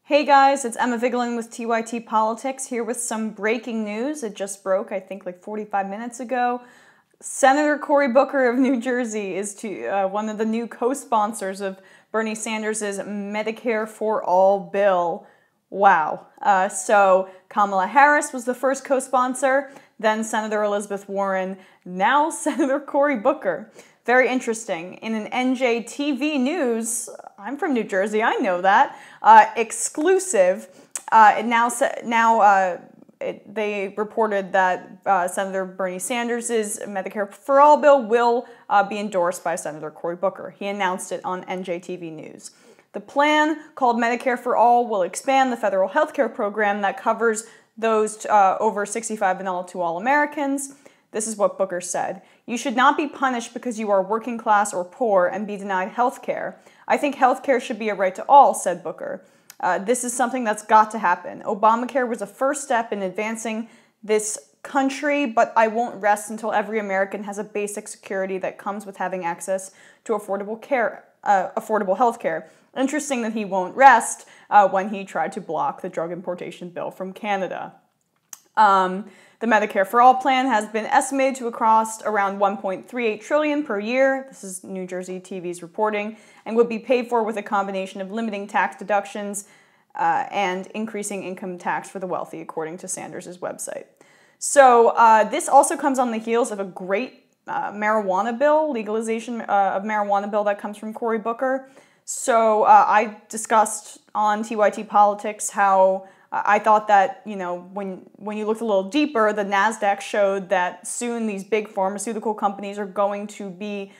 Hey guys, it's Emma Vigeland with TYT Politics here with some breaking news. It just broke, I think, like 45 minutes ago. Senator Cory Booker of New Jersey is one of the new co-sponsors of Bernie Sanders' Medicare-For-All bill. Wow. So Kamala Harris was the first co-sponsor, then Senator Elizabeth Warren, now Senator Cory Booker. Very interesting. In an NJTV News, I'm from New Jersey, I know that, exclusive, they reported that Senator Bernie Sanders' Medicare-For-All bill will be endorsed by Senator Cory Booker. He announced it on NJTV News. The plan, called Medicare-For-All, will expand the federal health care program that covers those over 65 and all to all Americans. This is what Booker said. "You should not be punished because you are working class or poor and be denied health care. I think health care should be a right to all," said Booker. This is something that's got to happen. Obamacare was a first step in advancing this country, but I won't rest until every American has a basic security that comes with having access to affordable health care. Interesting that he won't rest when he tried to block the drug importation bill from Canada. The Medicare-For-All plan has been estimated to cost around $1.38 trillion per year. This is New Jersey TV's reporting, and would be paid for with a combination of limiting tax deductions and increasing income tax for the wealthy, according to Sanders' website. So this also comes on the heels of a great marijuana bill, legalization of marijuana bill that comes from Cory Booker. So I discussed on TYT Politics how I thought that, you know, when you looked a little deeper, the NASDAQ showed that soon these big pharmaceutical companies are going to be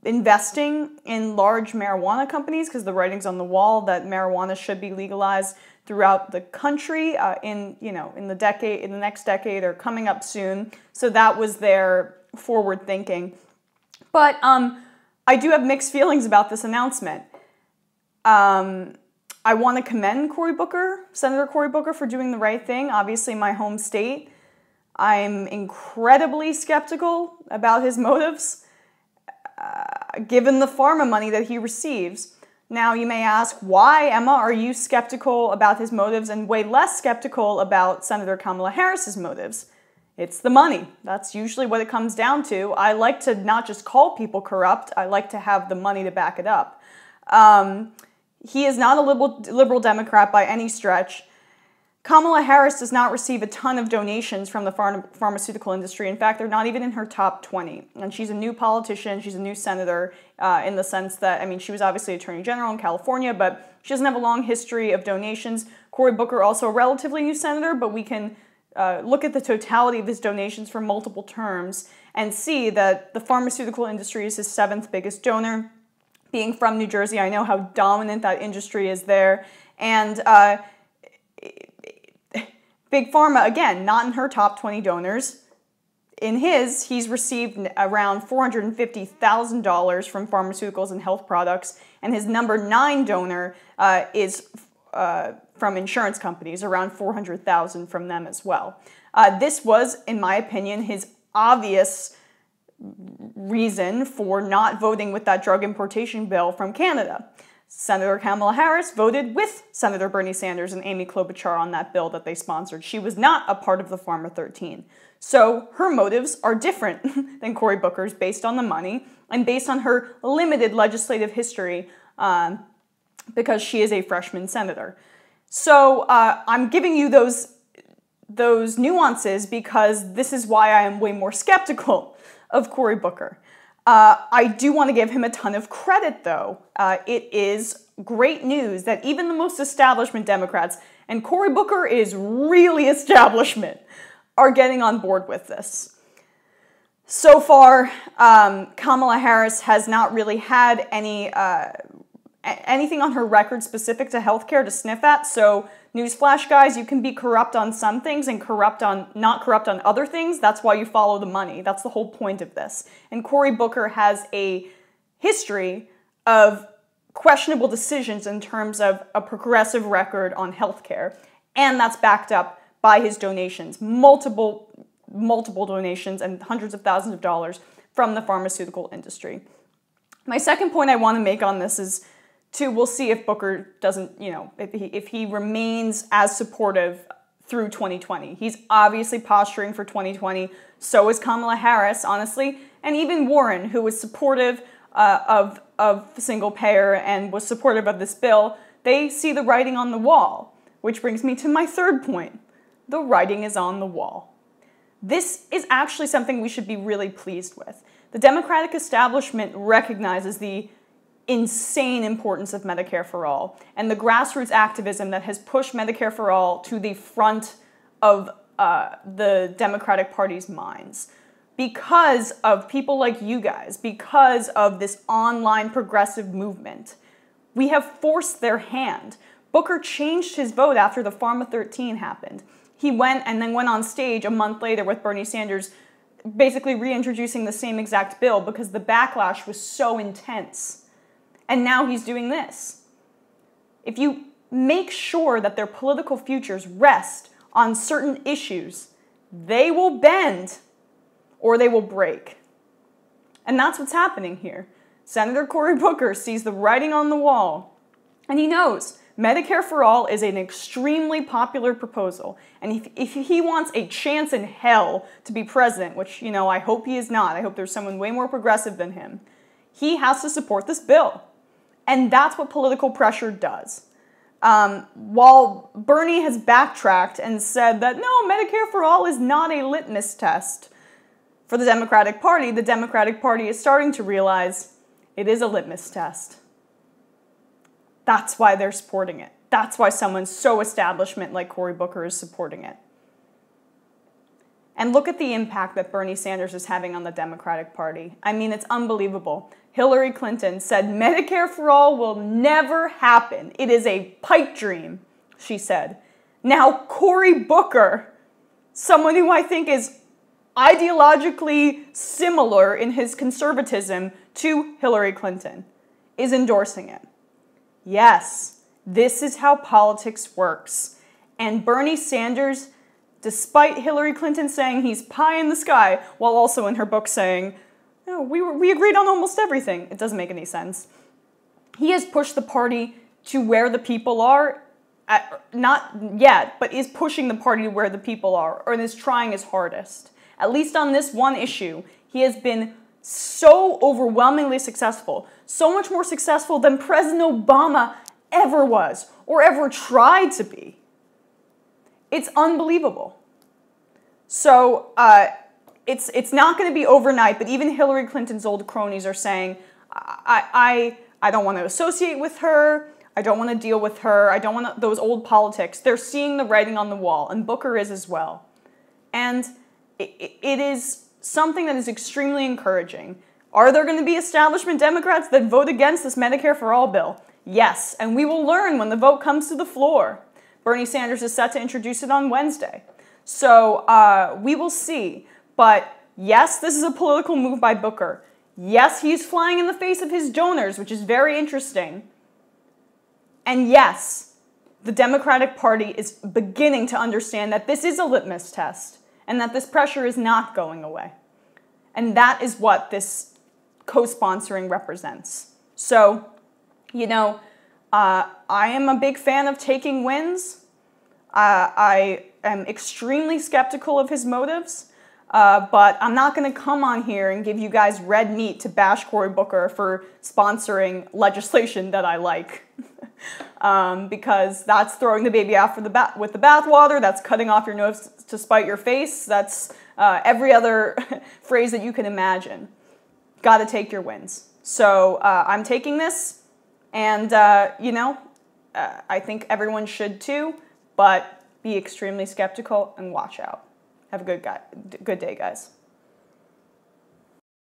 investing in large marijuana companies because the writing's on the wall that marijuana should be legalized throughout the country in the next decade or coming up soon. So that was their forward thinking. But I do have mixed feelings about this announcement. I want to commend Cory Booker, Senator Cory Booker, for doing the right thing. Obviously, my home state. I'm incredibly skeptical about his motives, given the pharma money that he receives. Now, you may ask, why, Emma, are you skeptical about his motives and way less skeptical about Senator Kamala Harris's motives? It's the money. That's usually what it comes down to. I like to not just call people corrupt. I like to have the money to back it up. He is not a liberal Democrat by any stretch. Kamala Harris does not receive a ton of donations from the pharmaceutical industry. In fact, they're not even in her top 20. And she's a new politician. She's a new senator in the sense that, I mean, she was obviously Attorney General in California, but she doesn't have a long history of donations. Cory Booker, also a relatively new senator, but we can look at the totality of his donations for multiple terms and see that the pharmaceutical industry is his 7th biggest donor. Being from New Jersey, I know how dominant that industry is there. And Big Pharma, again, not in her top 20 donors. In he's received around $450,000 from pharmaceuticals and health products. And his number 9 donor is from insurance companies, around $400,000 from them as well. This was, in my opinion, his obvious reason for not voting with that drug importation bill from Canada. Senator Kamala Harris voted with Senator Bernie Sanders and Amy Klobuchar on that bill that they sponsored. She was not a part of the Pharma 13. So her motives are different than Cory Booker's based on the money and based on her limited legislative history because she is a freshman senator. So I'm giving you those nuances because this is why I am way more skeptical of Cory Booker. I do want to give him a ton of credit, though. It is great news that even the most establishment Democrats, and Cory Booker is really establishment, are getting on board with this. So far, Kamala Harris has not really had anything on her record specific to healthcare to sniff at, so newsflash, guys, you can be corrupt on some things and not corrupt on other things. That's why you follow the money. That's the whole point of this. And Cory Booker has a history of questionable decisions in terms of a progressive record on healthcare, and that's backed up by his donations, multiple donations and hundreds of thousands of dollars from the pharmaceutical industry. My second point I want to make on this is to we'll see if Booker doesn't, you know, if he remains as supportive through 2020. He's obviously posturing for 2020. So is Kamala Harris, honestly, and even Warren, who was supportive of single payer and was supportive of this bill. They see the writing on the wall, which brings me to my third point. The writing is on the wall. This is actually something we should be really pleased with. The Democratic establishment recognizes the insane importance of Medicare for All and the grassroots activism that has pushed Medicare for All to the front of the Democratic Party's minds. Because of people like you guys, because of this online progressive movement, we have forced their hand. Booker changed his vote after the Pharma 13 happened. He went and then went on stage a month later with Bernie Sanders, basically reintroducing the same exact bill because the backlash was so intense. And now he's doing this. If you make sure that their political futures rest on certain issues, they will bend or they will break. And that's what's happening here. Senator Cory Booker sees the writing on the wall, and he knows Medicare for All is an extremely popular proposal. And if he wants a chance in hell to be president, which, you know, I hope he is not, I hope there's someone way more progressive than him, he has to support this bill. And that's what political pressure does. While Bernie has backtracked and said that, no, Medicare for All is not a litmus test for the Democratic Party is starting to realize it is a litmus test. That's why they're supporting it. That's why someone so establishment like Cory Booker is supporting it. And look at the impact that Bernie Sanders is having on the Democratic Party. I mean, it's unbelievable. Hillary Clinton said Medicare for All will never happen. It is a pipe dream, she said. Now, Cory Booker, someone who I think is ideologically similar in his conservatism to Hillary Clinton, is endorsing it. Yes, this is how politics works. And Bernie Sanders, despite Hillary Clinton saying he's pie in the sky, while also in her book saying, no, we agreed on almost everything. It doesn't make any sense. He has pushed the party to where the people are, not yet, but is pushing the party to where the people are, or is trying his hardest. At least on this one issue, he has been so overwhelmingly successful, so much more successful than President Obama ever was, or ever tried to be. It's unbelievable. So, it's not going to be overnight, but even Hillary Clinton's old cronies are saying, I don't want to associate with her, I don't want to deal with her, I don't want those old politics. They're seeing the writing on the wall, and Booker is as well. And it is something that is extremely encouraging. Are there going to be establishment Democrats that vote against this Medicare for All bill? Yes, and we will learn when the vote comes to the floor. Bernie Sanders is set to introduce it on Wednesday. So we will see. But yes, this is a political move by Booker. Yes, he's flying in the face of his donors, which is very interesting. And yes, the Democratic Party is beginning to understand that this is a litmus test and that this pressure is not going away. And that is what this co-sponsoring represents. So, you know, I am a big fan of taking wins. I am extremely skeptical of his motives, but I'm not going to come on here and give you guys red meat to bash Cory Booker for sponsoring legislation that I like. Because that's throwing the baby out with the bathwater, that's cutting off your nose to spite your face, that's every other phrase that you can imagine. Got to take your wins. So I'm taking this, and you know, I think everyone should too, but be extremely skeptical and watch out. Have a good day, guys.